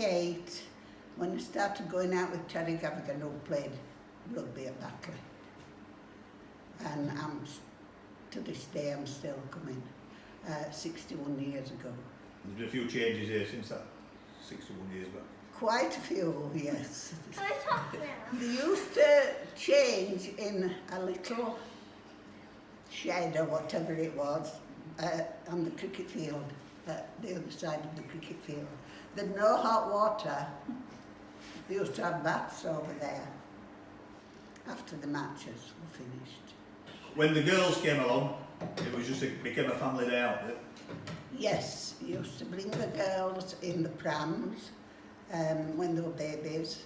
1978, when I started going out with Terry Gavaghans, who played rugby at Batley. And to this day, I'm still coming, 61 years ago. There's been a few changes here since that, 61 years back. Quite a few, yes. Can I talk now? They used to change in a little shed or whatever it was on the cricket field, the other side of the cricket field. There'd no hot water. They used to have baths over there after the matches were finished. When the girls came along, became a family day out, did it? Yes, we used to bring the girls in the prams when they were babies.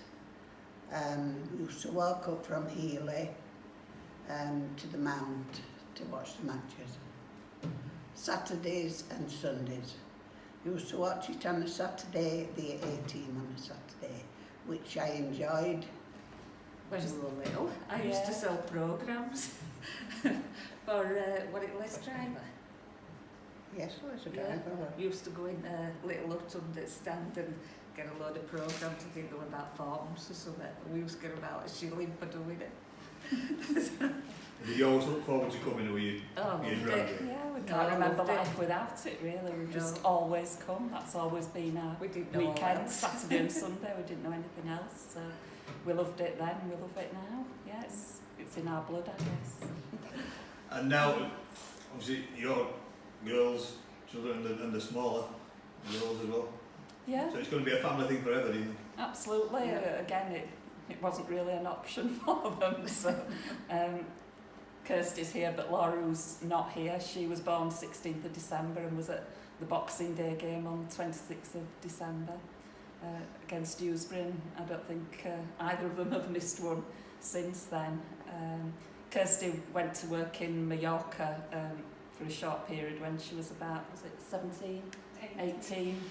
We used to walk up from Healy to the Mount to watch the matches. Saturdays and Sundays. We used to watch it on a Saturday, the 18 on a Saturday, which I enjoyed. When we were little, I used to sell programmes for less driver. Yes, I was a driver. We used to go in a little hut under the stand and get a load of programmes. I think there were about 4 months or something. We used to get about a shilling for doing it. Did you always look forward to coming, or were you loved dragged it. in? Yeah, we can't remember life without it really. We just always come. That's always been our weekend, Saturday and Sunday. We didn't know anything else. So we loved it then, we love it now. Yeah, it's in our blood, I guess. And now, obviously, your girls, children, and the smaller girls as well. Yeah. So it's going to be a family thing forever, do you think? Absolutely. Yeah. Again, it wasn't really an option for them. So Kirsty's here, but Laura, who's not here, she was born 16th of December and was at the Boxing Day game on 26th of December against Dewsbury. And I don't think either of them have missed one since then. Kirsty went to work in Mallorca for a short period when she was about, 17, 18.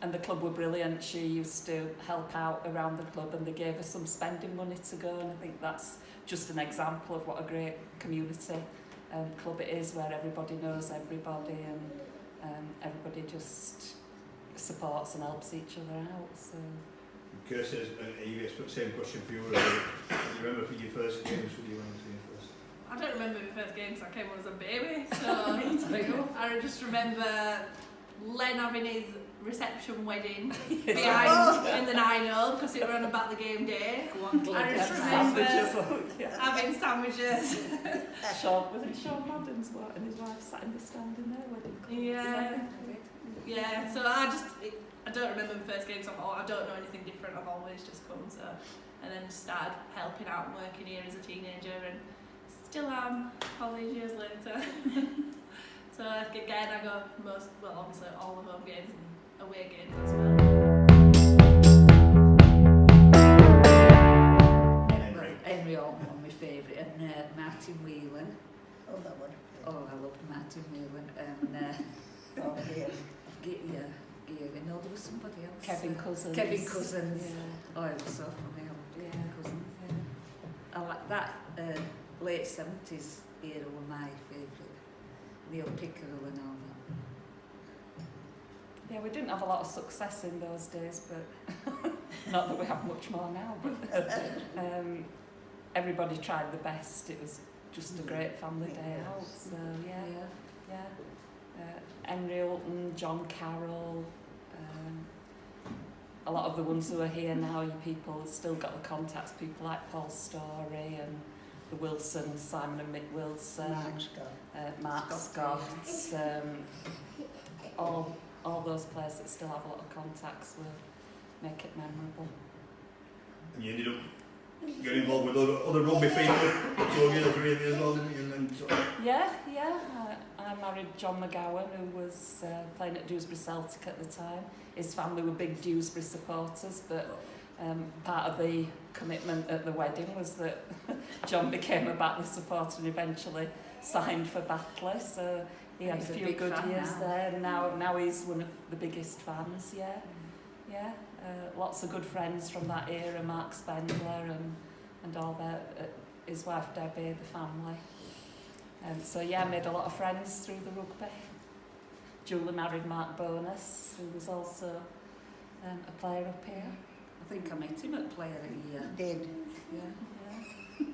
And the club were brilliant. She used to help out around the club and they gave her some spending money to go, and I think that's just an example of what a great community club it is, where everybody knows everybody and everybody just supports and helps each other out. So. Kirsty, you expect the same question for you. Do you remember for your first games? What do you want to see first? I don't remember my first games. I came on as a baby, so I just remember Len having his reception wedding behind in the 9-0 because it ran about the game day. I just remember having sandwiches. Was it Sean Madden's and his wife sat in the stand in their wedding club? Yeah. So I don't remember my first games. I don't know anything different. I've always just come and then started helping out and working here as a teenager, and still am all these years later. So again, I go obviously all the home games and away games as well. Henry Altman, my favourite, and Martin Whelan. Oh, that one. Oh, I loved Martin Whelan. And no, there was somebody else. Kevin Cousins. Yeah. Oh, it was so funny. I loved Kevin Cousins. Yeah. I like that late 70s era were my favourite. Neil Pickerel and all that. Yeah, we didn't have a lot of success in those days, but not that we have much more now, but everybody tried the best. It was just a great family day out. So yeah. Henry Hilton, John Carroll, a lot of the ones who are here now, you people still got the contacts, people like Paul Story and the Wilsons, Simon and Mick Wilson, Mark Scott, all those players that still have a lot of contacts will make it memorable. And you ended up getting involved with other rugby people towards your career as well, didn't you? Yeah. I married John McGowan, who was playing at Dewsbury Celtic at the time. His family were big Dewsbury supporters, but part of the commitment at the wedding was that John became a Batley supporter and eventually signed for Batley. So he had a few good years there. And now he's one of the biggest fans. Yeah. Lots of good friends from that era, Mark Spendler and all that. His wife Debbie, the family. So I made a lot of friends through the rugby. Julie married Mark Bonus, who was also a player up here. I think I met him at Player of the Year. Did. Yeah.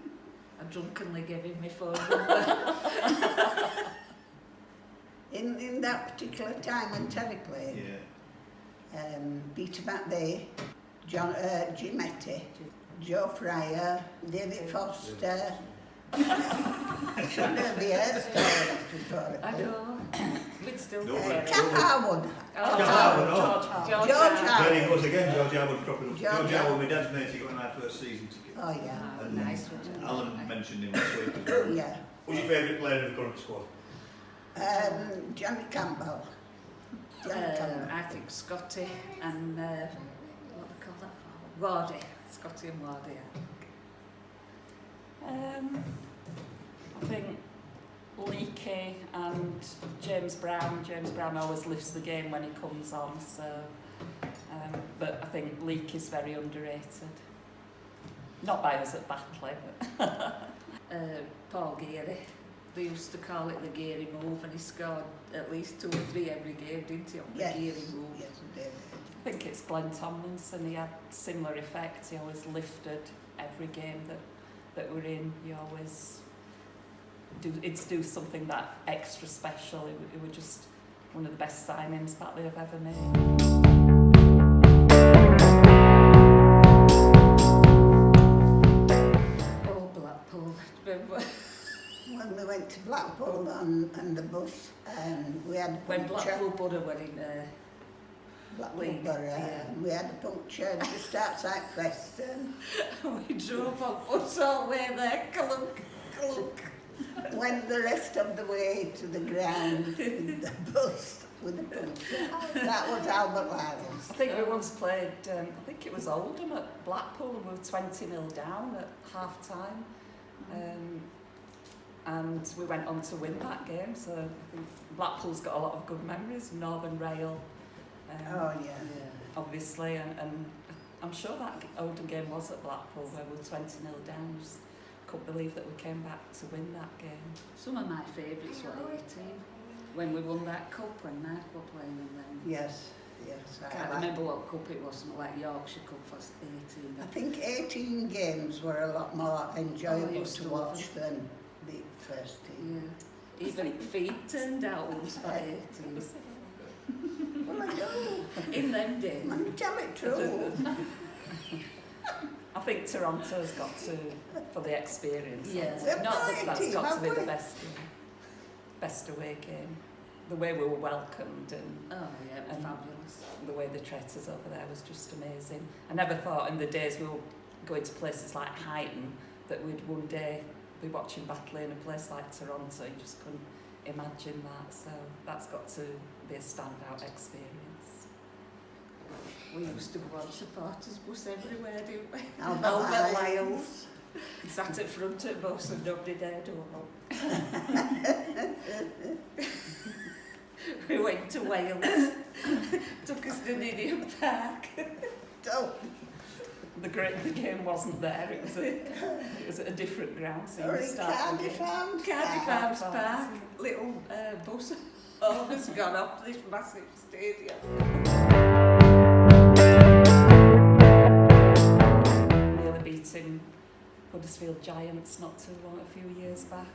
I drunkenly gave him my phone number. In that particular time when Terry played, Peter Batley, Jim Etty, Joe Fryer, David Foster, I shouldn't have the hairstyle before it. I know. We'd still No, get but- it. Kath Harwood. George George There Harwood. he goes again, George Howard cropping up. George George Howard. Howard, my dad's mate, he got an our first season ticket. Oh yeah, Oh, And nice, wasn't it? Alan mentioned him last week as well. yeah. Who's your favourite player in the current squad? Johnny Campbell. Johnny Campbell. I think Scotty and what do they call that for? Wardy. Scotty and Wardy. I think Leakey and James Brown. James Brown always lifts the game when he comes on, so. But I think Leakey's very underrated. Not by us at Batley, but. Paul Geary. They used to call it the Geary move, and he scored at least 2 or 3 every game, didn't he? On the Yes, Geary move. yes, he did. I think it's Glenn Tomlinson. He had similar effects. He always lifted every game that we're in. He always do something that extra special. It was just one of the best signings Batley have ever made. Oh, Blackpool. Remember When we went to Blackpool on the bus, we had a when puncture. Blackpool Borough were in Blackpool League, Borough, yeah. we had a puncture just outside Preston. we drove on bus all the way there, clunk, clunk. Went the rest of the way to the ground with the bus with the puncture. That was Albert Lyles. I think we once played, I think it was Oldham at Blackpool, and we were 20-0 down at half time. And we went on to win that game, so I think Blackpool's got a lot of good memories. Northern Rail, Oh yeah. obviously, and I'm sure that Oldham game was at Blackpool where we were 20-0 down. Just couldn't believe that we came back to win that game. Some of my favourites were 18. When we won that cup when Nard were playing and then. Yes, yes. I can't remember what cup it was, something like Yorkshire Cup for 18. I think 18 games were a lot more enjoyable used to to love watch than the first team. Yeah. Even feet turned out once for 18. Well, I know. In them days. Man, tell it true. I think Toronto's got to, for the experience. Yeah. They're Not that bright that's team, got to be the haven't best away game. The way we were welcomed and Oh yeah, And- fabulous. the way they treated us over there was just amazing. I never thought in the days we were going to places like Highton that we'd one day be watching Batley in a place like Toronto. You just couldn't imagine that. So that's got to be a standout experience. We used to go on supporters bus everywhere, didn't we? Albert Albert Lyles. Lyles. Sat at front of bus and nobody dared to up. We went to Wales. Took us to Ninian Park. So, The game wasn't there. It was at a different ground. So or you in started Cardiff Arms Cardiff Park. Arms Park. Little bus. All has gone off this massive stadium. nearly beating Huddersfield Giants not too long, a few years back,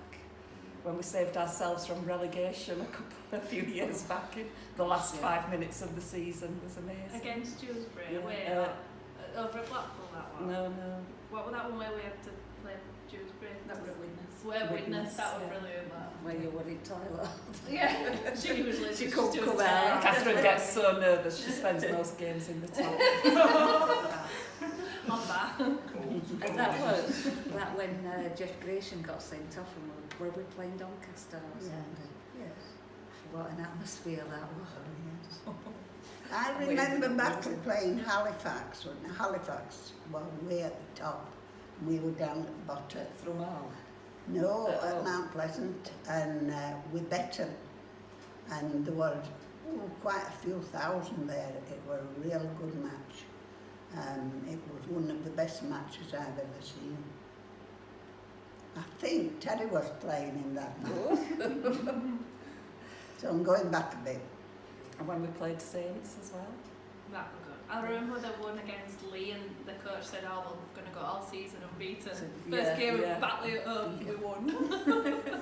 when we saved ourselves from relegation a few years back. In the last 5 minutes of the season was amazing. Against Dewsbury, Yeah. away, over at Blackpool, that one. No. What was that one where we had to play Dewsbury? That was a witness. We're witness, that was yeah. brilliant, that. Where you were in toilet. Yeah, she was literally She just couldn't doing come tear. out. Catherine gets so nervous, she spends most games in the top. On that. And that was that when Jeff Grayson got sent off and were we playing Doncaster or Yeah. something? Yes. What an atmosphere that was. I remember Batley playing Halifax. When Halifax were way at the top. We were down at the bottom. From all. No, at Mount Pleasant, and we bet 'em. And there were quite a few thousand there. It was a real good match. It was one of the best matches I've ever seen. I think Terry was playing in that match. So I'm going back a bit. And when we played Saints as well. That was good. I remember the one against Lee and the coach said, oh, well, we're going to go all season unbeaten. First game of Batley at home, we won.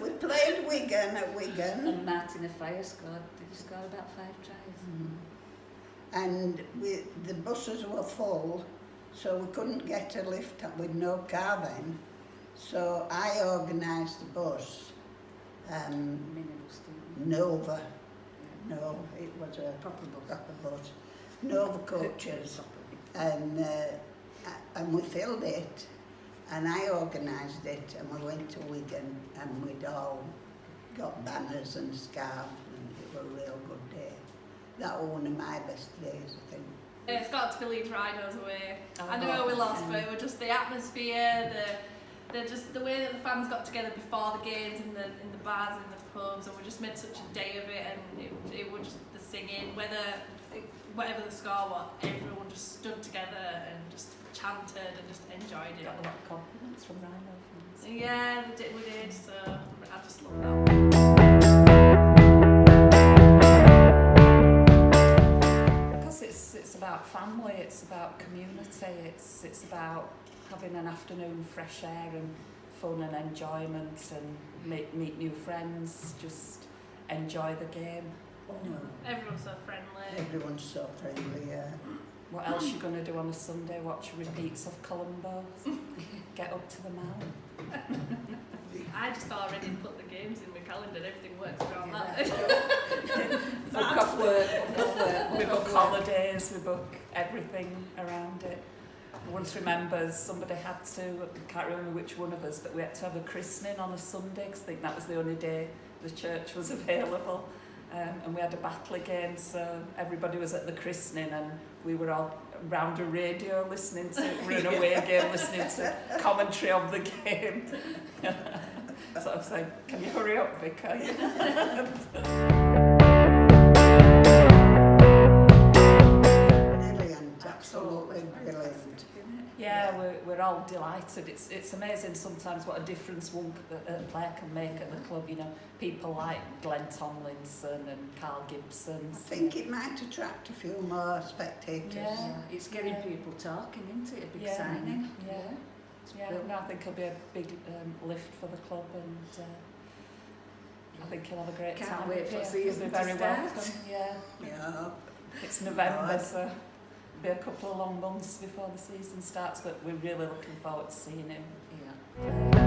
We played Wigan at Wigan. And Martin Fire scored. Did he score about 5 tries? And the buses were full, so we couldn't get a lift up with no car then. So I organised the bus. Minibus, didn't Nova. he? No, it was a Proper bus. proper bus. Nova coaches. And we filled it, and I organised it, and we went to Wigan, and we'd all got banners and scarves, and it was a real good day. That was one of my best days, I think. It's got to be Leeds Rhinos away. Oh, I know we lost, yeah. but it was just the atmosphere, the way that the fans got together before the games in the bars and the pubs, and we just made such a day of it, and it was just the singing, whatever the score was, everyone just stood together and just chanted and just enjoyed it. Got a lot of compliments from Rhino fans. Yeah, we did, so I just love that. Because it's about family, it's about community, it's about having an afternoon fresh air and fun and enjoyment and meet new friends, just enjoy the game. No, Everyone's so friendly. everyone's so friendly, yeah. What else you going to do on a Sunday? Watch repeats of Columbo? Get up to the mount? I just already put the games in my calendar, everything works around Yeah. that. Book off work, we book holidays, we book everything around it. I once remember somebody had to, I can't remember which one of us, but we had to have a christening on a Sunday because I think that was the only day the church was available. And we had a Batley game, so everybody was at the christening and we were all round a radio listening to, we're in a away game, listening to commentary of the game. So I was like, can you hurry up, Vicar? Brilliant, absolutely brilliant. Yeah, we're all delighted. It's amazing sometimes what a difference one player can make at the club. You know, people like Glenn Tomlinson and Carl Gibson. I think it might attract a few more spectators. Yeah. It's getting Yeah. people talking, isn't it? A big Yeah. signing. Yeah. Yeah, no, I think it'll be a big lift for the club, and I think he'll have a great Can't time. wait for Yeah, season he'll be to very start. welcome. Yeah, Yeah. it's November, Right. so it'll be a couple of long months before the season starts, but we're really looking forward to seeing him Yeah.